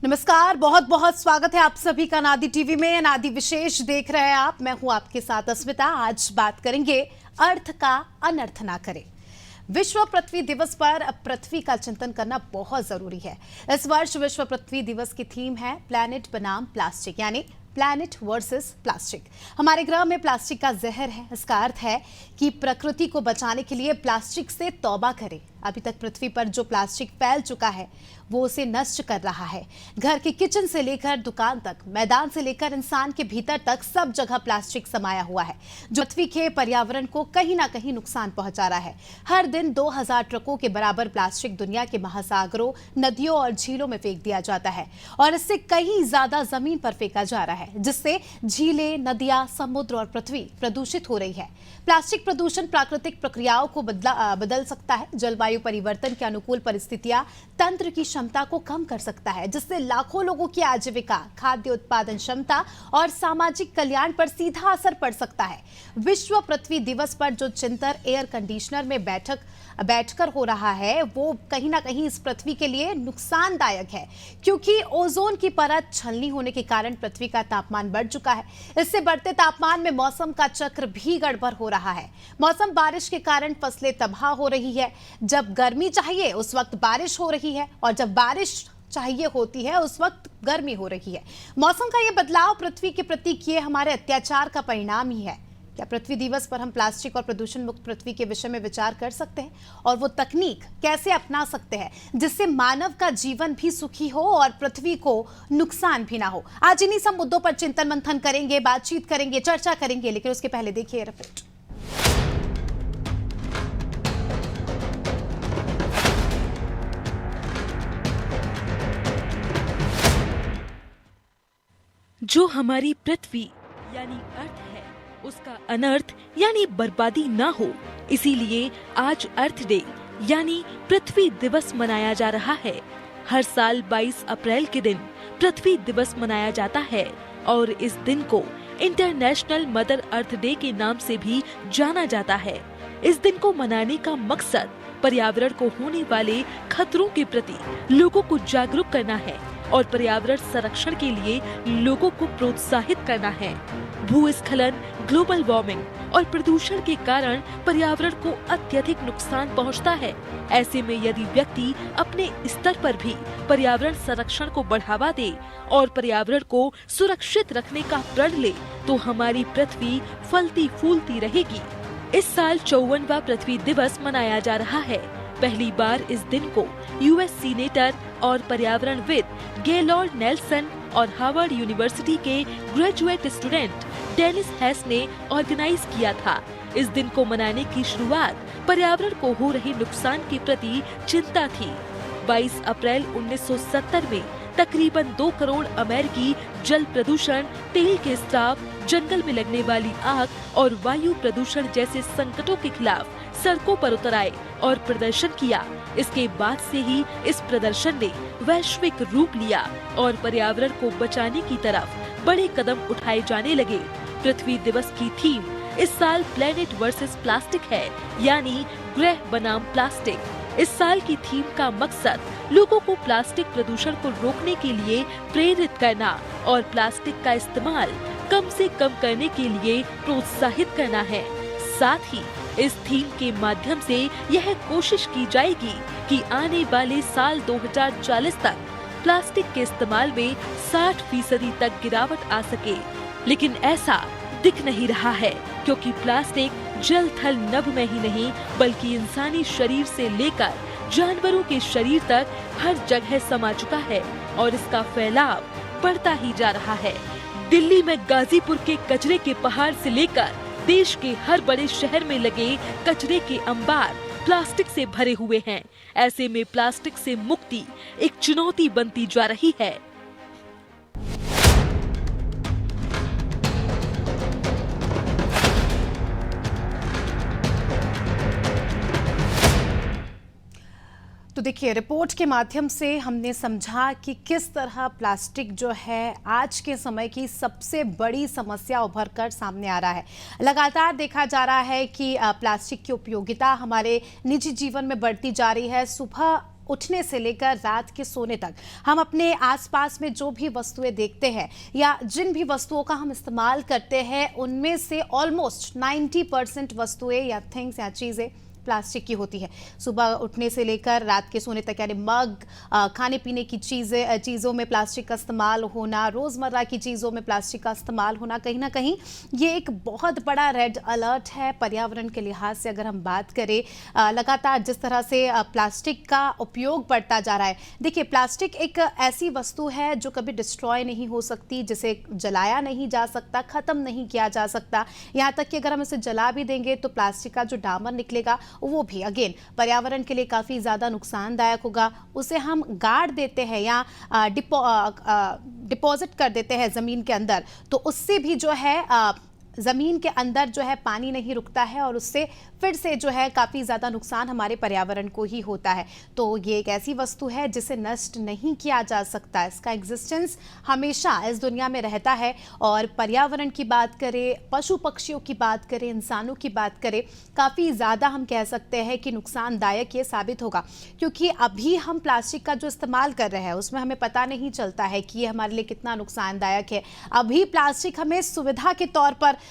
नमस्कार, बहुत बहुत स्वागत है आप सभी का अनादि टीवी में। अनादि विशेष देख रहे हैं आप। मैं हूं आपके साथ अस्मिता। आज बात करेंगे अर्थ का अनर्थ ना करें। विश्व पृथ्वी दिवस पर पृथ्वी का चिंतन करना बहुत जरूरी है। इस वर्ष विश्व पृथ्वी दिवस की थीम है प्लैनेट बनाम प्लास्टिक, यानी प्लैनेट वर्सेस प्लास्टिक। हमारे ग्रह में प्लास्टिक का जहर है। इसका अर्थ है कि प्रकृति को बचाने के लिए प्लास्टिक से तौबा करें। अभी तक पृथ्वी पर जो प्लास्टिक फैल चुका है वो उसे नष्ट कर रहा है। घर के किचन से लेकर दुकान तक, मैदान से लेकर इंसान के भीतर तक सब जगह प्लास्टिक समाया हुआ है, जो पृथ्वी के पर्यावरण को कहीं ना कहीं नुकसान पहुंचा रहा है। हर दिन 2000 ट्रकों के बराबर प्लास्टिक दुनिया के महासागरों, नदियों और झीलों में फेंक दिया जाता है और इससे कहीं ज्यादा जमीन पर फेंका जा रहा है, जिससे झीलें, नदियां, समुद्र और पृथ्वी प्रदूषित हो रही है। प्लास्टिक प्रदूषण प्राकृतिक प्रक्रियाओं को बदल सकता है। जलवायु परिवर्तन के अनुकूल परिस्थितियां तंत्र की क्षमता को कम कर सकता है, जिससे लाखों लोगों की आजीविका, खाद्य उत्पादन क्षमता और सामाजिक कल्याण पर सीधा असर पड़ सकता है। विश्व पृथ्वी दिवस पर जो चिंतन एयर कंडीशनर में बैठकर हो रहा है वो कहीं ना कहीं इस पृथ्वी के लिए नुकसानदायक है, क्योंकि ओजोन की परत छलनी होने के कारण पृथ्वी का तापमान बढ़ चुका है। इससे बढ़ते तापमान में मौसम का चक्र भी गड़बड़ हो रहा है। मौसम बारिश के कारण फसलें तबाह हो रही है। जब गर्मी चाहिए उस वक्त बारिश हो रही है और जब बारिश चाहिए होती है उस वक्त गर्मी हो रही है। मौसम का ये बदलाव पृथ्वी के प्रति किए हमारे अत्याचार का परिणाम ही है। क्या पृथ्वी दिवस पर हम प्लास्टिक और प्रदूषण मुक्त पृथ्वी के विषय में विचार कर सकते हैं और वो तकनीक कैसे अपना सकते हैं जिससे मानव का जीवन भी सुखी हो और पृथ्वी को नुकसान भी ना हो? आज इन्हीं सब मुद्दों पर चिंतन मंथन करेंगे, बातचीत करेंगे, चर्चा करेंगे, लेकिन उसके पहले देखिए रिपोर्ट। जो हमारी पृथ्वी यानी अर्थ है, उसका अनर्थ यानी बर्बादी ना हो, इसीलिए आज अर्थ डे यानी पृथ्वी दिवस मनाया जा रहा है। हर साल 22 अप्रैल के दिन पृथ्वी दिवस मनाया जाता है और इस दिन को इंटरनेशनल मदर अर्थ डे के नाम से भी जाना जाता है। इस दिन को मनाने का मकसद पर्यावरण को होने वाले खतरों के प्रति लोगों को जागरूक करना है और पर्यावरण संरक्षण के लिए लोगों को प्रोत्साहित करना है। भूस्खलन, ग्लोबल वार्मिंग और प्रदूषण के कारण पर्यावरण को अत्यधिक नुकसान पहुंचता है। ऐसे में यदि व्यक्ति अपने स्तर पर भी पर्यावरण संरक्षण को बढ़ावा दे और पर्यावरण को सुरक्षित रखने का प्रण ले, तो हमारी पृथ्वी फलती फूलती रहेगी। इस साल 54वां पृथ्वी दिवस मनाया जा रहा है। पहली बार इस दिन को यूएस सीनेटर और पर्यावरणविद गेलॉर्ड नेल्सन और हार्वर्ड यूनिवर्सिटी के ग्रेजुएट स्टूडेंट डेनिस हेस ने ऑर्गेनाइज किया था। इस दिन को मनाने की शुरुआत पर्यावरण को हो रहे नुकसान के प्रति चिंता थी। 22 अप्रैल 1970 में तकरीबन 2 करोड़ अमेरिकी जल प्रदूषण, तेल के स्राव, जंगल में लगने वाली आग और वायु प्रदूषण जैसे संकटों के खिलाफ सड़कों पर उतर आए और प्रदर्शन किया। इसके बाद से ही इस प्रदर्शन ने वैश्विक रूप लिया और पर्यावरण को बचाने की तरफ बड़े कदम उठाए जाने लगे। पृथ्वी दिवस की थीम इस साल प्लैनेट वर्सेस प्लास्टिक है, यानी ग्रह बनाम प्लास्टिक। इस साल की थीम का मकसद लोगों को प्लास्टिक प्रदूषण को रोकने के लिए प्रेरित करना और प्लास्टिक का इस्तेमाल कम से कम करने के लिए प्रोत्साहित करना है। साथ ही इस थीम के माध्यम से यह कोशिश की जाएगी कि आने वाले साल 2040 तक प्लास्टिक के इस्तेमाल में 60% तक गिरावट आ सके। लेकिन ऐसा दिख नहीं रहा है, क्योंकि प्लास्टिक जल थल नभ में ही नहीं बल्कि इंसानी शरीर से लेकर जानवरों के शरीर तक हर जगह समा चुका है और इसका फैलाव बढ़ता ही जा रहा है। दिल्ली में गाजीपुर के कचरे के पहाड़ से लेकर देश के हर बड़े शहर में लगे कचरे के अंबार प्लास्टिक से भरे हुए हैं। ऐसे में प्लास्टिक से मुक्ति एक चुनौती बनती जा रही है। तो देखिए, रिपोर्ट के माध्यम से हमने समझा कि किस तरह प्लास्टिक जो है आज के समय की सबसे बड़ी समस्या उभर कर सामने आ रहा है। लगातार देखा जा रहा है कि प्लास्टिक की उपयोगिता हमारे निजी जीवन में बढ़ती जा रही है। सुबह उठने से लेकर रात के सोने तक हम अपने आसपास में जो भी वस्तुएं देखते हैं या जिन भी वस्तुओं का हम इस्तेमाल करते हैं, उनमें से ऑलमोस्ट 90% वस्तुएं या थिंग्स या चीज़ें प्लास्टिक की होती है। सुबह उठने से लेकर रात के सोने तक, यानी मग, खाने पीने की चीज़ों में प्लास्टिक का इस्तेमाल होना, रोज़मर्रा की चीज़ों में प्लास्टिक का इस्तेमाल होना, कहीं ना कहीं ये एक बहुत बड़ा रेड अलर्ट है पर्यावरण के लिहाज से। अगर हम बात करें लगातार जिस तरह से प्लास्टिक का उपयोग बढ़ता जा रहा है, देखिए प्लास्टिक एक ऐसी वस्तु है जो कभी डिस्ट्रॉय नहीं हो सकती, जिसे जलाया नहीं जा सकता, ख़त्म नहीं किया जा सकता। यहाँ तक कि अगर हम इसे जला भी देंगे तो प्लास्टिक का जो डामर निकलेगा वो भी अगेन पर्यावरण के लिए काफ़ी ज़्यादा नुकसानदायक होगा। उसे हम गाड़ देते हैं या डिपॉजिट कर देते हैं ज़मीन के अंदर, तो उससे भी जो है ज़मीन के अंदर जो है पानी नहीं रुकता है और उससे फिर से जो है काफ़ी ज़्यादा नुकसान हमारे पर्यावरण को ही होता है। तो ये एक ऐसी वस्तु है जिसे नष्ट नहीं किया जा सकता, इसका एग्जिस्टेंस हमेशा इस दुनिया में रहता है। और पर्यावरण की बात करें, पशु पक्षियों की बात करें, इंसानों की बात करें, काफ़ी ज़्यादा हम कह सकते हैं कि नुकसानदायक ये साबित होगा, क्योंकि अभी हम प्लास्टिक का जो इस्तेमाल कर रहे हैं उसमें हमें पता नहीं चलता है कि ये हमारे लिए कितना नुकसानदायक है। अभी प्लास्टिक हमें सुविधा के तौर पर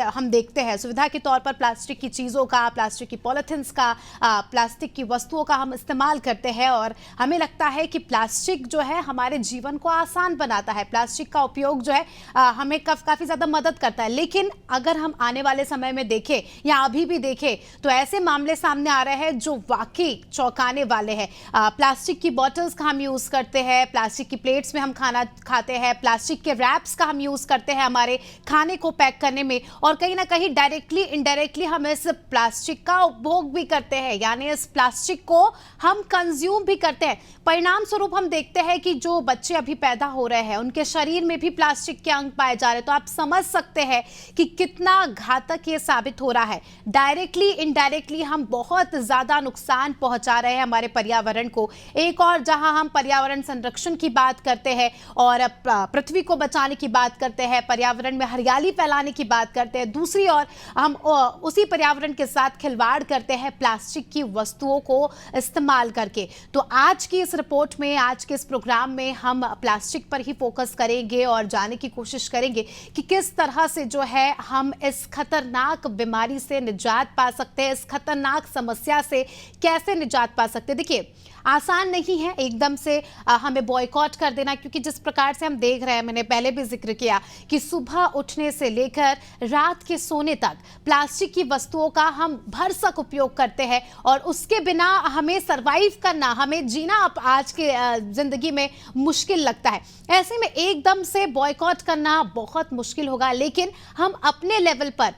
हम देखते हैं, सुविधा के तौर पर प्लास्टिक की चीज़ों का, प्लास्टिक की पॉलिथीन्स का, प्लास्टिक की वस्तुओं का हम इस्तेमाल करते हैं और हमें लगता है कि प्लास्टिक जो है हमारे जीवन को आसान बनाता है, प्लास्टिक का उपयोग जो है हमें काफ़ी ज़्यादा मदद करता है। लेकिन अगर हम आने वाले समय में देखें या अभी भी देखें तो ऐसे मामले सामने आ रहे हैं जो वाकई चौंकाने वाले हैं। प्लास्टिक की बॉटल्स का हम यूज़ करते हैं, प्लास्टिक की प्लेट्स में हम खाना खाते हैं, प्लास्टिक के रैप्स का हम यूज़ करते हैं हमारे खाने को पैक करने में, और कहीं ना कहीं डायरेक्टली इनडायरेक्टली हम इस प्लास्टिक का उपभोग भी करते हैं, यानी इस प्लास्टिक को हम कंज्यूम भी करते हैं। परिणाम स्वरूप हम देखते हैं कि जो बच्चे अभी पैदा हो रहे हैं उनके शरीर में भी प्लास्टिक के अंग पाए जा रहे हैं। तो आप समझ सकते हैं कि कितना घातक ये साबित हो रहा है। डायरेक्टली इनडायरेक्टली हम बहुत ज्यादा नुकसान पहुंचा रहे हैं हमारे पर्यावरण को। एक और जहां हम पर्यावरण संरक्षण की बात करते हैं और पृथ्वी को बचाने की बात करते हैं, पर्यावरण में हरियाली फैलाने की बात करते हैं, दूसरी ओर हम उसी पर्यावरण के साथ खिलवाड़ करते हैं प्लास्टिक की वस्तुओं को इस्तेमाल करके। तो आज की इस रिपोर्ट में, आज के इस प्रोग्राम में हम प्लास्टिक पर ही फोकस करेंगे और जानने की कोशिश करेंगे कि किस तरह से जो है हम इस खतरनाक बीमारी से निजात पा सकते हैं, इस खतरनाक समस्या से कैसे निजात पा सकते हैं। देखिए आसान नहीं है एकदम से हमें बॉयकॉट कर देना, क्योंकि जिस प्रकार से हम देख रहे हैं, मैंने पहले भी जिक्र किया कि सुबह उठने से लेकर रात के सोने तक प्लास्टिक की वस्तुओं का हम भरसक उपयोग करते हैं और उसके बिना हमें सरवाइव करना, हमें जीना अब आज के जिंदगी में मुश्किल लगता है। ऐसे में एकदम से बॉयकॉट करना बहुत मुश्किल होगा, लेकिन हम अपने लेवल पर,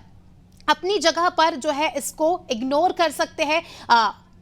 अपनी जगह पर जो है इसको इग्नोर कर सकते हैं,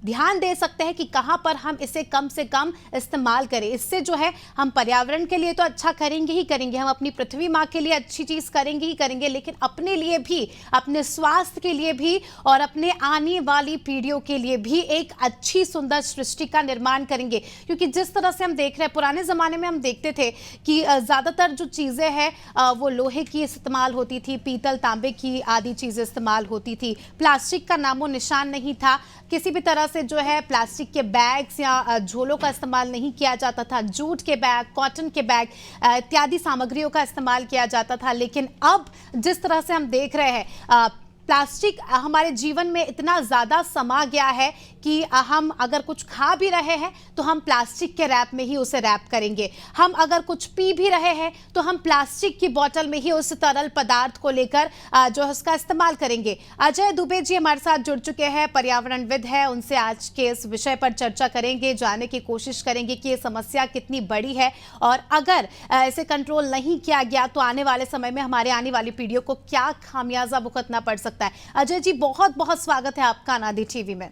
ध्यान दे सकते हैं कि कहां पर हम इसे कम से कम इस्तेमाल करें। इससे जो है हम पर्यावरण के लिए तो अच्छा करेंगे ही करेंगे, हम अपनी पृथ्वी माँ के लिए अच्छी चीज़ करेंगे ही करेंगे, लेकिन अपने लिए भी, अपने स्वास्थ्य के लिए भी और अपने आने वाली पीढ़ियों के लिए भी एक अच्छी सुंदर सृष्टि का निर्माण करेंगे। क्योंकि जिस तरह से हम देख रहे हैं, पुराने ज़माने में हम देखते थे कि ज़्यादातर जो चीज़ें हैं वो लोहे की इस्तेमाल होती थी, पीतल तांबे की आदि चीज़ें इस्तेमाल होती थी, प्लास्टिक का नामो निशान नहीं था। किसी भी तरह से जो है प्लास्टिक के बैग्स या झोलों का इस्तेमाल नहीं किया जाता था, जूट के बैग, कॉटन के बैग इत्यादि सामग्रियों का इस्तेमाल किया जाता था। लेकिन अब जिस तरह से हम देख रहे हैं, प्लास्टिक हमारे जीवन में इतना ज़्यादा समा गया है कि हम अगर कुछ खा भी रहे हैं तो हम प्लास्टिक के रैप में ही उसे रैप करेंगे, हम अगर कुछ पी भी रहे हैं तो हम प्लास्टिक की बोतल में ही उस तरल पदार्थ को लेकर जो है उसका इस्तेमाल करेंगे। अजय दुबे जी हमारे साथ जुड़ चुके हैं, पर्यावरणविद है, उनसे आज के इस विषय पर चर्चा करेंगे, जानने की कोशिश करेंगे कि ये समस्या कितनी बड़ी है और अगर इसे कंट्रोल नहीं किया गया तो आने वाले समय में हमारे आने वाली पीढ़ियों को क्या खामियाजा भुगतना पड़ सकता है। अजय जी बहुत बहुत स्वागत है आपका अनादि टीवी में।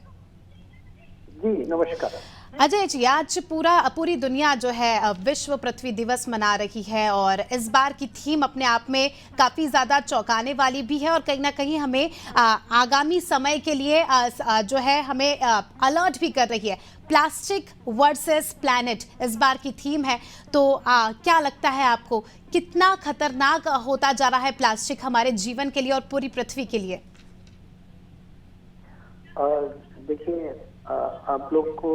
जी नमस्कार। अजय जी, आज पूरी दुनिया जो है विश्व पृथ्वी दिवस मना रही है और इस बार की थीम अपने आप में काफ़ी ज़्यादा चौंकाने वाली भी है और कहीं ना कहीं हमें आगामी समय के लिए जो है हमें अलर्ट भी कर रही है। प्लास्टिक वर्सेस प्लैनेट इस बार की थीम है, तो क्या लगता है आपको कितना खतरनाक होता जा रहा है प्लास्टिक हमारे जीवन के लिए और पूरी पृथ्वी के लिए? देखिए आप लोग को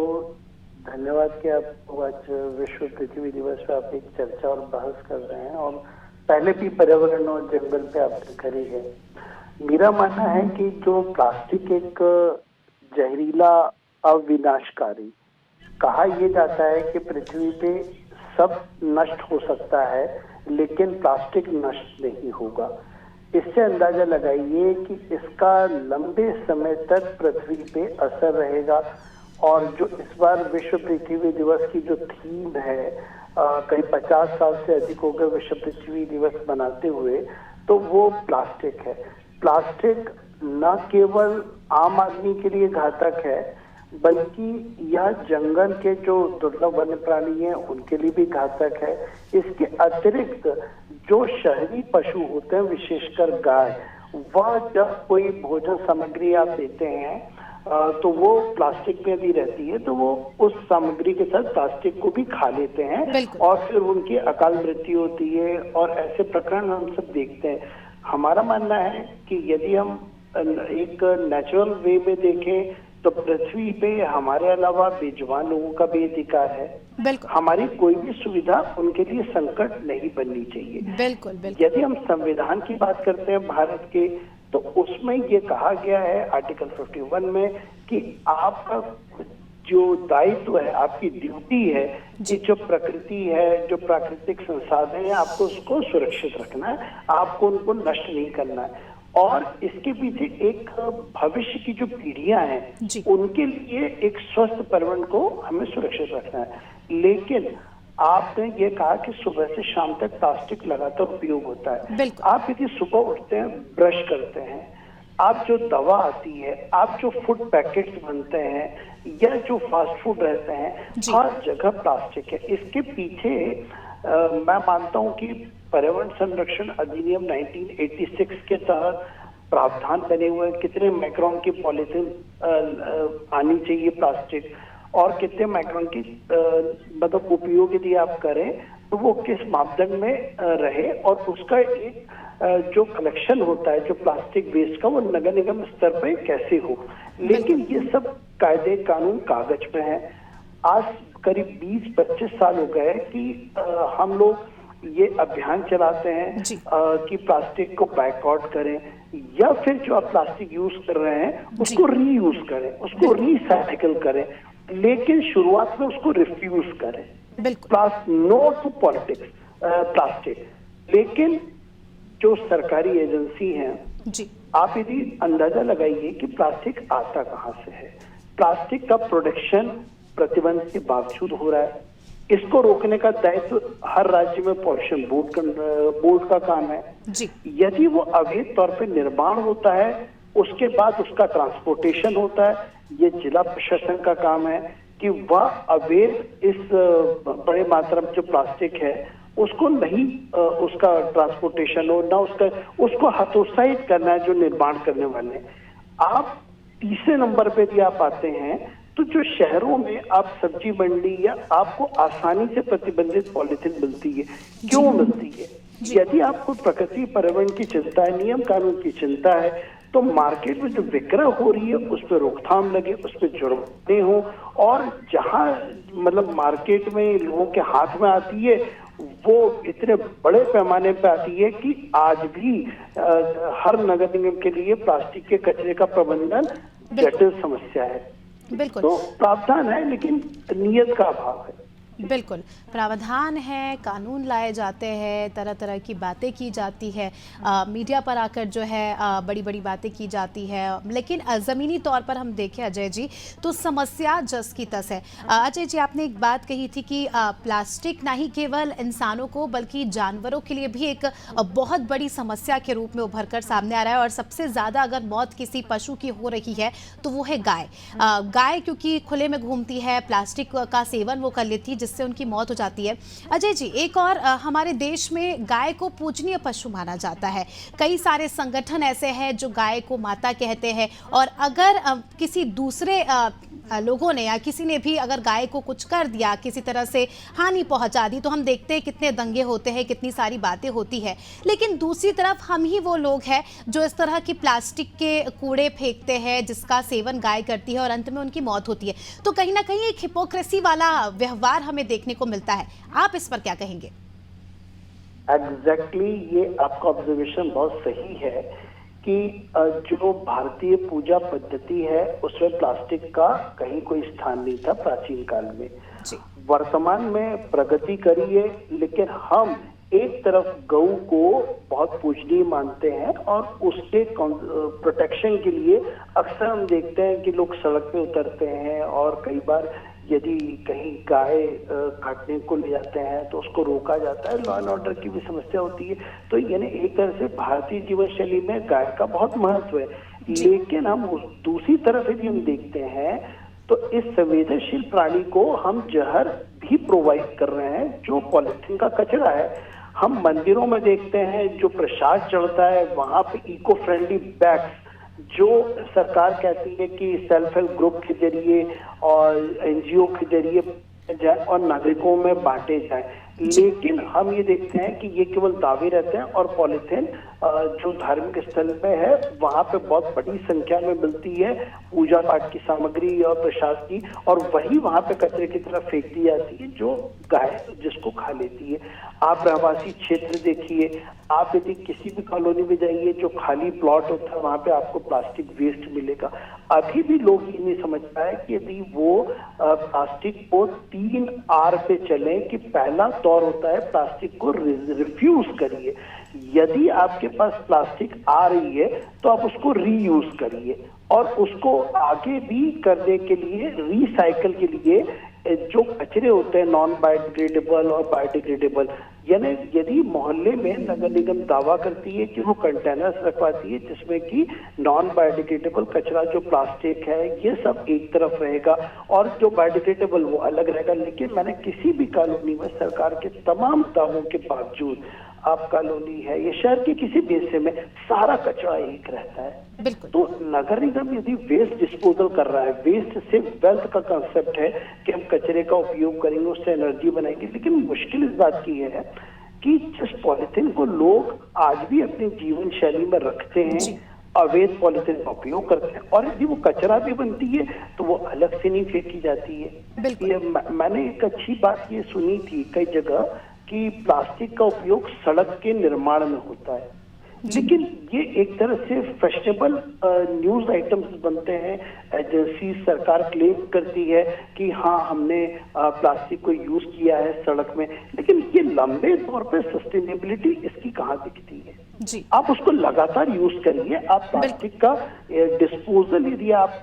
धन्यवाद कि आप आज विश्व पृथ्वी दिवस पे आप एक चर्चा और बहस कर रहे हैं और पहले भी पर्यावरण और जंगल पे आपने करी है। मेरा मानना है कि जो प्लास्टिक एक जहरीला अविनाशकारी, कहा यह जाता है कि पृथ्वी पे सब नष्ट हो सकता है लेकिन प्लास्टिक नष्ट नहीं होगा। इससे अंदाजा लगाइए कि इसका लंबे समय तक पृथ्वी पे असर रहेगा। और जो इस बार विश्व पृथ्वी दिवस की जो थीम है, करीब 50 साल से अधिक हो गए विश्व पृथ्वी दिवस मनाते हुए, तो वो प्लास्टिक है। प्लास्टिक न केवल आम आदमी के लिए घातक है बल्कि यह जंगल के जो दुर्लभ वन्य प्राणी हैं उनके लिए भी घातक है। इसके अतिरिक्त जो शहरी पशु होते हैं, विशेषकर गाय, वह जब कोई भोजन सामग्री आप देते हैं तो वो प्लास्टिक में यदि रहती है तो वो उस सामग्री के साथ प्लास्टिक को भी खा लेते हैं और फिर उनकी अकाल मृत्यु होती है और ऐसे प्रकरण हम सब देखते हैं। हमारा मानना है कि यदि हम एक नेचुरल वे में देखें तो पृथ्वी पे हमारे अलावा बेजुबान लोगों का भी अधिकार है। हमारी कोई भी सुविधा उनके लिए संकट नहीं बननी चाहिए। बिल्कुल। यदि हम संविधान की बात करते हैं भारत के, तो उसमें ये कहा गया है आर्टिकल 51 में कि आपका जो दायित्व है, आपकी ड्यूटी है कि जो प्रकृति है, जो प्राकृतिक संसाधन है, आपको उसको सुरक्षित रखना है, आपको उनको नष्ट नहीं करना है। और इसके पीछे एक भविष्य की जो पीढ़ियां हैं उनके लिए एक स्वस्थ पर्यावरण को हमें सुरक्षित रखना है। लेकिन आपने ये कहा कि सुबह से शाम तक प्लास्टिक लगातार उपयोग होता है। आप यदि सुबह उठते हैं, ब्रश करते हैं, आप जो दवा आती है, आप जो फूड पैकेट्स बनते हैं या जो फास्ट फूड रहते हैं, हर जगह प्लास्टिक है। इसके पीछे मैं मानता हूं कि पर्यावरण संरक्षण अधिनियम 1986 के तहत प्रावधान बने हुए हैं। कितने माइक्रोन की पॉलीथीन आनी चाहिए प्लास्टिक और कितने माइक्रोन की मतलब उपयोग यदि आप करें तो वो किस मापदंड में रहे और उसका एक जो कलेक्शन होता है जो प्लास्टिक वेस्ट का, वो नगर निगम स्तर पे कैसे हो। लेकिन ये सब कायदे कानून कागज पे हैं। आज करीब 20-25 साल हो गए कि हम लोग ये अभियान चलाते हैं कि प्लास्टिक को बायकॉट करें या फिर जो आप प्लास्टिक यूज कर रहे हैं उसको रीयूज करें, उसको रिसाइकिल करें, लेकिन शुरुआत में उसको रिफ्यूज करें। No to politics plastic. लेकिन जो सरकारी एजेंसी हैं, आप यदि अंदाजा लगाइए कि प्लास्टिक आता कहां से है। प्लास्टिक का प्रोडक्शन प्रतिबंध के बावजूद हो रहा है। इसको रोकने का दायित्व हर राज्य में पॉल्यूशन बोर्ड का काम है। यदि वो अवैध तौर पे निर्माण होता है, उसके बाद उसका ट्रांसपोर्टेशन होता है, ये जिला प्रशासन का काम है कि वह अवैध इस बड़े मात्रा में जो प्लास्टिक है उसको नहीं उसका ट्रांसपोर्टेशन हो, ना उसको हतोत्साहित करना है जो निर्माण करने वाले। आप तीसरे नंबर पे भी आप आते हैं तो जो शहरों में आप सब्जी मंडी या आपको आसानी से प्रतिबंधित पॉलिथीन मिलती है, क्यों मिलती है? यदि आपको प्रकृति पर्यावरण की चिंता है, नियम कानून की चिंता है, तो मार्केट में जो विक्रय हो रही है उस पर रोकथाम लगे, उस पर जुर्माने हो। और जहां मतलब मार्केट में लोगों के हाथ में आती है वो इतने बड़े पैमाने पे आती है कि आज भी हर नगर निगम के लिए प्लास्टिक के कचरे का प्रबंधन जटिल समस्या है। तो प्रावधान है लेकिन नियत का अभाव है। बिल्कुल, प्रावधान है, कानून लाए जाते हैं, तरह तरह की बातें की जाती है, मीडिया पर आकर जो है बड़ी बड़ी बातें की जाती है, लेकिन ज़मीनी तौर पर हम देखें अजय जी तो समस्या जस की तस है। अजय जी, आपने एक बात कही थी कि प्लास्टिक ना ही केवल इंसानों को बल्कि जानवरों के लिए भी एक बहुत बड़ी समस्या के रूप में उभर कर सामने आ रहा है। और सबसे ज़्यादा अगर मौत किसी पशु की हो रही है तो वो है गाय। गाय क्योंकि खुले में घूमती है, प्लास्टिक का सेवन वो कर लेती है जिससे उनकी मौत हो जाती है। अजय जी, एक और हमारे देश में गाय को पूजनीय पशु माना जाता है। कई सारे संगठन ऐसे हैं जो गाय को माता कहते हैं और अगर किसी दूसरे लोगों ने या किसी ने भी अगर गाय को कुछ कर दिया, किसी तरह से हानि पहुंचा दी, तो हम देखते हैं कितने दंगे होते हैं, कितनी सारी बातें होती है। लेकिन दूसरी तरफ हम ही वो लोग हैं जो इस तरह की प्लास्टिक के कूड़े फेंकते हैं, जिसका सेवन गाय करती है और अंत में उनकी मौत होती है। तो कहीं ना कहीं एक हिपोक्रेसी वाला व्यवहार हमें देखने को मिलता है। आप इस पर क्या कहेंगे? एग्जैक्टली ये आपका ऑब्जर्वेशन बहुत सही है कि जो भारतीय पूजा पद्धति है उसमें प्लास्टिक का कहीं कोई स्थान नहीं था प्राचीन काल में। वर्तमान में प्रगति करी है, लेकिन हम एक तरफ गौ को बहुत पूजनीय मानते हैं और उसके प्रोटेक्शन के लिए अक्सर हम देखते हैं कि लोग सड़क पे उतरते हैं और कई बार यदि कहीं गाय काटने को ले जाते हैं तो उसको रोका जाता है। लॉ एंड ऑर्डर की भी समस्या होती है। तो यानी एक तरह से भारतीय जीवन शैली में गाय का बहुत महत्व है। लेकिन हम दूसरी तरफ यदि हम देखते हैं तो इस संवेदनशील प्राणी को हम जहर भी प्रोवाइड कर रहे हैं, जो पॉलिथीन का कचरा है। हम मंदिरों में देखते हैं जो प्रसाद चढ़ता है वहां पे इको फ्रेंडली बैग्स जो सरकार कहती है कि सेल्फ हेल्प ग्रुप के जरिए और एनजीओ के जरिए जाए और नागरिकों में बांटे जाए, लेकिन हम ये देखते हैं कि ये केवल दावे रहते हैं और पॉलिथीन जो धार्मिक स्थल पे है वहां पे बहुत बड़ी संख्या में मिलती है पूजा पाठ की सामग्री और प्रसाद की, और वही वहां पे कचरे की तरफ फेंक दी जाती है जो गाय जिसको खा लेती है। आप रहवासी क्षेत्र देखिए, आप यदि किसी भी कॉलोनी में जाइए जो खाली प्लॉट होता है वहां पे आपको प्लास्टिक वेस्ट मिलेगा। अभी भी लोग ये नहीं समझ पाए कि यदि वो प्लास्टिक को 3 R पे चले कि पहला दौर होता है प्लास्टिक को रिफ्यूज करिए। यदि आपके पास प्लास्टिक आ रही है तो आप उसको रीयूज करिए और उसको आगे भी करने के लिए रिसाइकल के लिए जो कचरे होते हैं नॉन बायोडिग्रेडेबल और बायोडिग्रेडेबल, यानी यदि मोहल्ले में नगर निगम दावा करती है कि वो कंटेनर्स रखवाती है जिसमें कि नॉन बायोडिग्रेडेबल कचरा जो प्लास्टिक है ये सब एक तरफ रहेगा और जो बायोडिग्रेडेबल वो अलग रहेगा, लेकिन मैंने किसी भी कॉलोनी में सरकार के तमाम दावों के बावजूद, आप कॉलोनी है या शहर के किसी भी हिस्से में सारा कचरा एक रहता है। तो नगर निगम यदि वेस्ट डिस्पोजल कर रहा है, वेस्ट से वेल्थ का कंसेप्ट है कि हम कचरे का उपयोग करेंगे, उससे एनर्जी बनाएंगे, लेकिन मुश्किल इस बात की है कि जिस पॉलिथीन को लोग आज भी अपनी जीवन शैली में रखते हैं, अवैध पॉलिथीन का उपयोग करते हैं और यदि वो कचरा भी बनती है तो वो अलग से नहीं फेंकी जाती है। मैंने एक अच्छी बात ये सुनी थी कई जगह कि प्लास्टिक का उपयोग सड़क के निर्माण में होता है, लेकिन ये एक तरह से फैशनेबल न्यूज आइटम्स बनते हैं। एजेंसी सरकार क्लेम करती है कि हाँ हमने प्लास्टिक को यूज किया है सड़क में, लेकिन ये लंबे तौर पे सस्टेनेबिलिटी इसकी कहाँ दिखती है? आप उसको लगातार यूज करिए। आप प्लास्टिक का डिस्पोजल यदि आप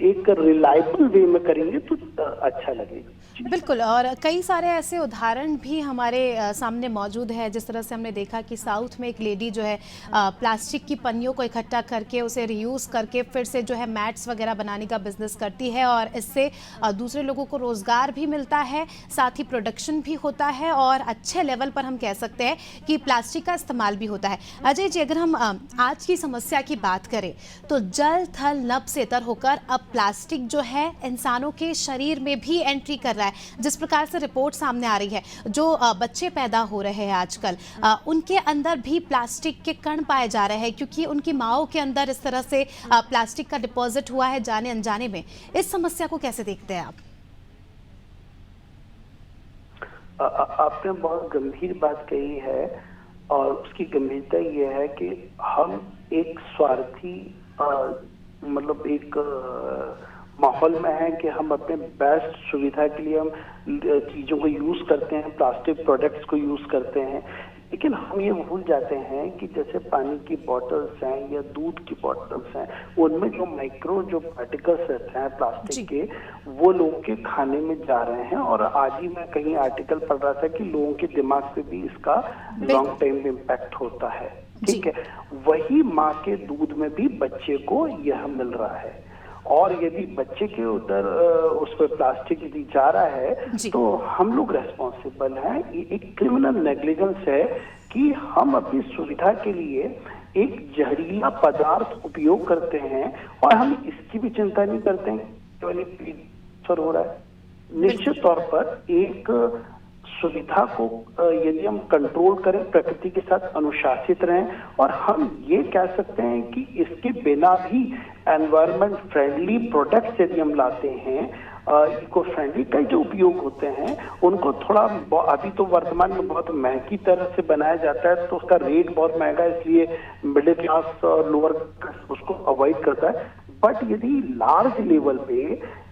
एक रिलायबल वे में करेंगे तो अच्छा लगेगा। बिल्कुल, और कई सारे ऐसे उदाहरण भी हमारे सामने मौजूद है। जिस तरह से हमने देखा कि साउथ में एक लेडी जो है प्लास्टिक की पन्नियों को इकट्ठा करके उसे रीयूज करके फिर से जो है मैट्स वगैरह बनाने का बिजनेस करती है और इससे दूसरे लोगों को रोजगार भी मिलता है, साथ ही प्रोडक्शन भी होता है और अच्छे लेवल पर हम कह सकते हैं कि प्लास्टिक का इस्तेमाल भी होता है। अजय जी, अगर हम आज की समस्या की बात करें तो जल थल नभ से तर होकर अब प्लास्टिक जो है इंसानों के शरीर में भी एंट्री कर रहा है। जिस प्रकार से रिपोर्ट सामने आ रही है, जो बच्चे पैदा हो रहे हैं आजकल, उनके अंदर भी प्लास्टिक के कण पाए जा रहे हैं क्योंकि उनकी माओं के अंदर इस तरह से प्लास्टिक का डिपॉजिट हुआ है जाने अनजाने में। इस समस्या को कैसे देखते हैं आप? आपने बहुत गंभीर बात कही है और उसकी गंभीरता ये है कि हम एक स्वार्थी मतलब एक माहौल में है कि हम अपने बेस्ट सुविधा के लिए हम चीजों को यूज करते हैं, प्लास्टिक प्रोडक्ट्स को यूज करते हैं, लेकिन हम ये भूल जाते हैं कि जैसे पानी की बॉटल्स हैं या दूध की बॉटल्स हैं, उनमें जो माइक्रो जो पार्टिकल्स रहते हैं प्लास्टिक के, वो लोगों के खाने में जा रहे हैं। और आज ही मैं कहीं आर्टिकल पढ़ रहा था कि लोगों के दिमाग पे भी इसका लॉन्ग टाइम इम्पैक्ट होता है। ठीक है, वही माँ के दूध में भी बच्चे को यह मिल रहा है और यदि बच्चे के उधर उस पर प्लास्टिक यदि जा रहा है तो हम लोग रेस्पॉन्सिबल हैं। ये एक क्रिमिनल नेग्लिजेंस है कि हम अपनी सुविधा के लिए एक जहरीला पदार्थ उपयोग करते हैं और हम इसकी भी चिंता नहीं करते हैं केवल ट्रांसफर हो रहा है। निश्चित तौर पर एक सुविधा को यदि हम कंट्रोल करें, प्रकृति के साथ अनुशासित रहें, और हम ये कह सकते हैं कि इसके बिना भी एनवायरमेंट फ्रेंडली प्रोडक्ट्स यदि हम लाते हैं, इको फ्रेंडली का जो उपयोग होते हैं उनको थोड़ा, अभी तो वर्तमान में बहुत महंगी तरह से बनाया जाता है तो उसका रेट बहुत महंगा है, इसलिए मिडिल क्लास और लोअर क्लास उसको अवॉइड करता है। बट यदि लार्ज लेवल पे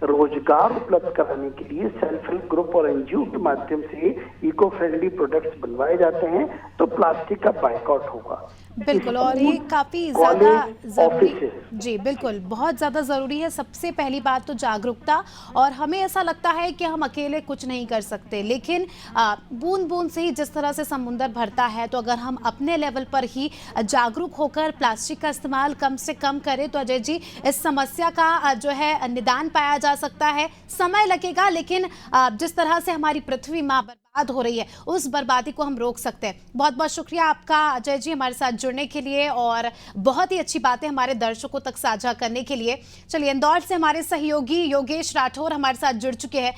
रोजगार उपलब्ध कराने के लिए सेल्फ हेल्प ग्रुप और एनजीओ के माध्यम से इको फ्रेंडली प्रोडक्ट्स बनवाए जाते हैं तो प्लास्टिक का बायकॉट होगा। बिल्कुल, और ये काफी ज्यादा जरूरी, जी बिल्कुल, बहुत ज्यादा जरूरी है। सबसे पहली बात तो जागरूकता, और हमें ऐसा लगता है कि हम अकेले कुछ नहीं कर सकते, लेकिन बूंद बूंद से ही जिस तरह से समुंदर भरता है, तो अगर हम अपने लेवल पर ही जागरूक होकर प्लास्टिक का इस्तेमाल कम से कम करें तो अजय जी इस समस्या का जो है निदान पाया जा सकता है। समय लगेगा, लेकिन जिस तरह से हमारी पृथ्वी माँ बर्बाद हो रही है उस बर्बादी को हम रोक सकते हैं। बहुत बहुत शुक्रिया आपका अजय जी हमारे साथ जुड़ने के लिए और बहुत ही अच्छी बातें हमारे दर्शकों तक साझा करने के लिए। चलिए, इंदौर से हमारे सहयोगी योगेश राठौर हमारे साथ जुड़ चुके हैं,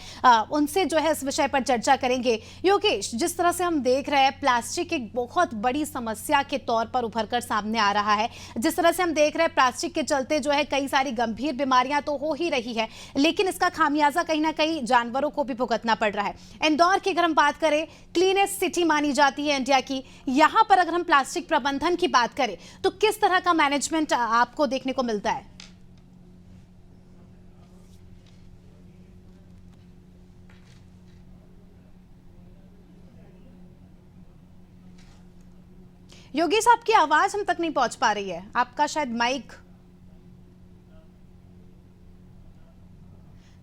उनसे जो है इस विषय पर चर्चा करेंगे। योगेश, जिस तरह से हम देख रहे हैं प्लास्टिक एक बहुत बड़ी समस्या के तौर पर उभर कर सामने आ रहा है, जिस तरह से हम देख रहे हैं प्लास्टिक के चलते जो है कई सारी गंभीर बीमारियां तो हो ही रही है, लेकिन इसका खामियाजा कहीं ना कहीं जानवरों को भी भुगतना पड़ रहा है। इंदौर की अगर हम बात करें, क्लीनेस्ट सिटी मानी जाती है इंडिया की, यहां पर अगर हम प्लास्टिक प्रबंधन की बात करें तो किस तरह का मैनेजमेंट आपको देखने को मिलता है? योगेश, आपकी आवाज हम तक नहीं पहुंच पा रही है, आपका शायद माइक,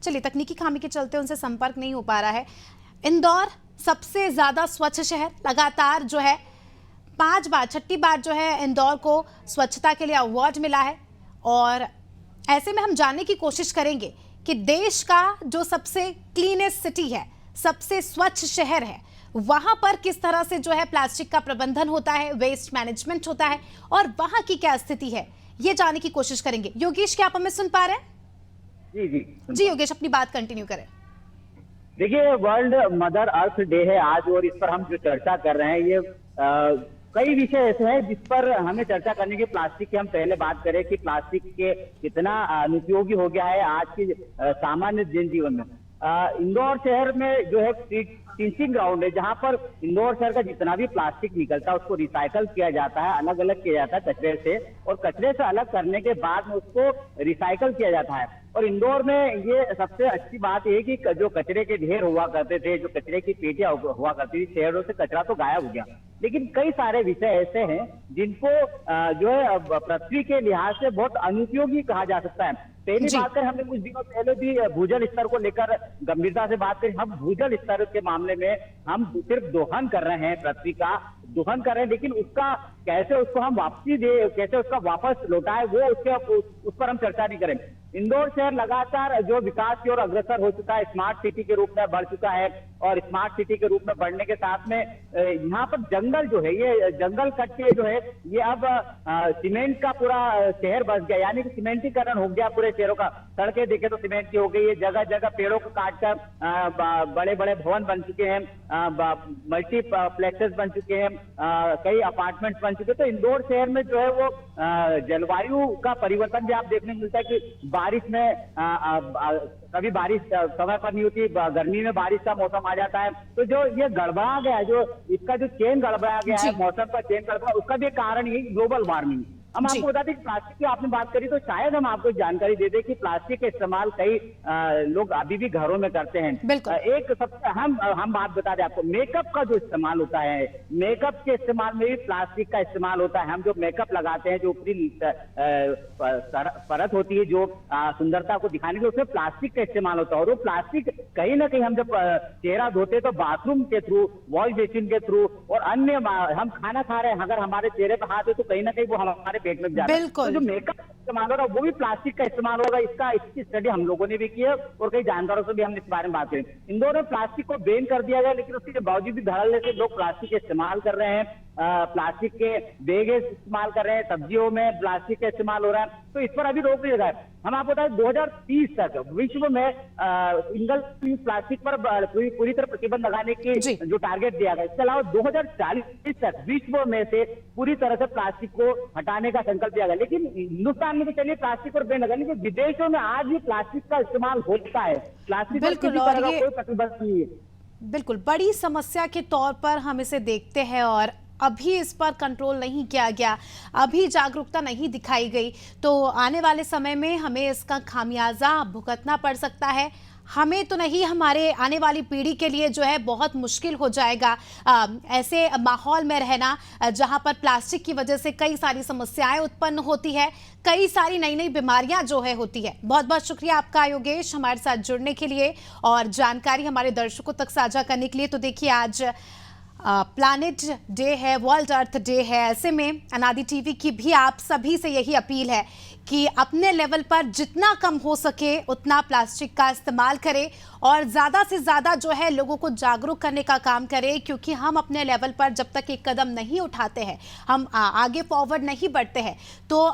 चलिए तकनीकी खामी के चलते उनसे संपर्क नहीं हो पा रहा है। इंदौर सबसे ज्यादा स्वच्छ शहर, लगातार जो है 5 बार, 6ठी बार जो है इंदौर को स्वच्छता के लिए अवार्ड मिला है, और ऐसे में हम जानने की कोशिश करेंगे कि देश का जो सबसे क्लीनेस्ट सिटी है, सबसे स्वच्छ शहर है, वहां पर किस तरह से जो है प्लास्टिक का प्रबंधन होता है, वेस्ट मैनेजमेंट होता है, और वहां की क्या स्थिति है, ये जानने की कोशिश करेंगे। योगेश, क्या आप हमें सुन पा रहे हैं? जी योगेश, अपनी बात कंटिन्यू करें। देखिए, वर्ल्ड मदर अर्थ डे है आज, और इस पर हम जो चर्चा कर रहे हैं ये कई विषय ऐसे हैं जिस पर हमें चर्चा करने की। प्लास्टिक की हम पहले बात करें कि प्लास्टिक के कितना अनुपयोगी हो गया है आज की सामान्य जनजीवन में। इंदौर शहर में जो है टिंचिंग ग्राउंड है, जहां पर इंदौर शहर का जितना भी प्लास्टिक निकलता है उसको रिसाइकल किया जाता है, अलग अलग किया जाता है कचरे से, और कचरे से अलग करने के बाद में उसको रिसाइकल किया जाता है। और इंदौर में ये सबसे अच्छी बात है कि जो कचरे के ढेर हुआ करते थे, जो कचरे की पेटियां हुआ करती थी, शहरों से कचरा तो गायब हो गया, लेकिन कई सारे विषय ऐसे हैं जिनको जो है पृथ्वी के लिहाज से बहुत अनुपयोगी कहा जा सकता है। पहली बात करें, हमने कुछ दिनों पहले भी भूजल स्तर को लेकर गंभीरता से बात करी। हम भूजल स्तर के मामले में हम सिर्फ दोहन कर रहे हैं, पृथ्वी का दोहन कर रहे हैं, लेकिन उसका कैसे उसको हम वापसी दे, कैसे उसका वापस लौटाए, वो उस पर हम चर्चा नहीं करें। इंदौर शहर लगातार जो विकास की ओर अग्रसर हो चुका है, स्मार्ट सिटी के रूप में बढ़ चुका है, और स्मार्ट सिटी के रूप में बढ़ने के साथ में यहाँ पर जंगल जो है, ये जंगल कट के जो है ये अब सीमेंट का पूरा शहर बस गया, यानी कि सीमेंटीकरण हो गया पूरे शहरों का। सड़कें देखे तो सीमेंट की हो गई है, जगह जगह पेड़ों को काटकर बड़े बड़े भवन बन चुके हैं, मल्टीप्लेक्सेस बन चुके हैं, कई अपार्टमेंट्स बन चुके हैं। तो इंदौर शहर में जो है वो जलवायु का परिवर्तन भी आप देखने को मिलता है कि बारिश में कभी बारिश समय पर नहीं होती, गर्मी में बारिश का मौसम आ जाता है। तो जो ये गड़बड़ा गया है, जो इसका जो चेन गड़बड़ा गया है, मौसम का चेन गड़बड़ा, उसका भी कारण यही ग्लोबल वार्मिंग। हम आपको बताते हैं प्लास्टिक की आपने बात करी, तो शायद हम आपको जानकारी दे दें कि प्लास्टिक का इस्तेमाल कई लोग अभी भी घरों में करते हैं। एक सबसे हम बात बता दें आपको, मेकअप का जो इस्तेमाल होता है, मेकअप के इस्तेमाल में भी प्लास्टिक का इस्तेमाल होता है। हम जो मेकअप लगाते हैं, जो ऊपरी परत होती है जो सुंदरता को दिखाने के लिए, उसमें प्लास्टिक का इस्तेमाल होता है। और वो प्लास्टिक कहीं ना कहीं हम जब चेहरा धोते तो बाथरूम के थ्रू, वॉश बेसिन के थ्रू, और अन्य हम खाना खा रहे हैं, अगर हमारे चेहरे पर हाथ है तो कहीं ना कहीं वो हमारे पेट में जा रहा है। तो जो मेकअप इस्तेमाल हो रहा है वो भी प्लास्टिक का इस्तेमाल होगा। इसकी स्टडी हम लोगों ने भी की है, और कई जानकारों से भी हमने इस बारे में बात करी। इंदौर में प्लास्टिक को बैन कर दिया गया, लेकिन उसके बावजूद भी धड़ल्ले से लोग प्लास्टिक का इस्तेमाल कर रहे हैं। प्लास्टिक के बैग इस्तेमाल कर रहे हैं, सब्जियों में प्लास्टिक का इस्तेमाल हो रहा है, तो इस पर अभी रोक नहीं लगा है। हम आपको बताएं 2030 तक विश्व में सिंगल यूज प्लास्टिक पर पूरी तरह प्रतिबंध लगाने की जी। जो टारगेट दिया गया। इसके अलावा 2040 तक विश्व में से पूरी तरह से प्लास्टिक को हटाने का संकल्प लिया गया। लेकिन हिंदुस्तान में तो चलिए प्लास्टिक पर बैन लगा, लेकिन विदेशों में आज भी प्लास्टिक का इस्तेमाल होता है। प्लास्टिक पर बिल्कुल, किसी और तरह का ये- कोई प्रतिबंध नहीं है। बिल्कुल बड़ी समस्या के तौर पर हम इसे देखते हैं और अभी इस पर कंट्रोल नहीं किया गया, अभी जागरूकता नहीं दिखाई गई, तो आने वाले समय में हमें इसका खामियाजा भुगतना पड़ सकता है। हमें तो नहीं, हमारे आने वाली पीढ़ी के लिए जो है बहुत मुश्किल हो जाएगा ऐसे माहौल में रहना जहां पर प्लास्टिक की वजह से कई सारी समस्याएं उत्पन्न होती है, कई सारी नई नई बीमारियां जो है होती है। बहुत बहुत शुक्रिया आपका योगेश, हमारे साथ जुड़ने के लिए और जानकारी हमारे दर्शकों तक साझा करने के लिए। तो देखिए आज प्लैनेट डे है, वर्ल्ड अर्थ डे है, ऐसे में अनादि टीवी की भी आप सभी से यही अपील है कि अपने लेवल पर जितना कम हो सके उतना प्लास्टिक का इस्तेमाल करें और ज़्यादा से ज़्यादा जो है लोगों को जागरूक करने का काम करें, क्योंकि हम अपने लेवल पर जब तक एक कदम नहीं उठाते हैं, हम आगे फॉरवर्ड नहीं बढ़ते हैं, तो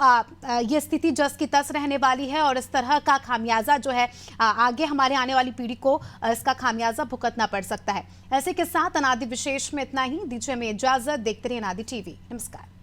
ये स्थिति जस की तस रहने वाली है और इस तरह का खामियाजा जो है आगे हमारे आने वाली पीढ़ी को इसका खामियाजा भुगतना पड़ सकता है। ऐसे के साथ अनादि विशेष में इतना ही, दीजिए हमें इजाजत, देखते रहिए अनादि टीवी। नमस्कार।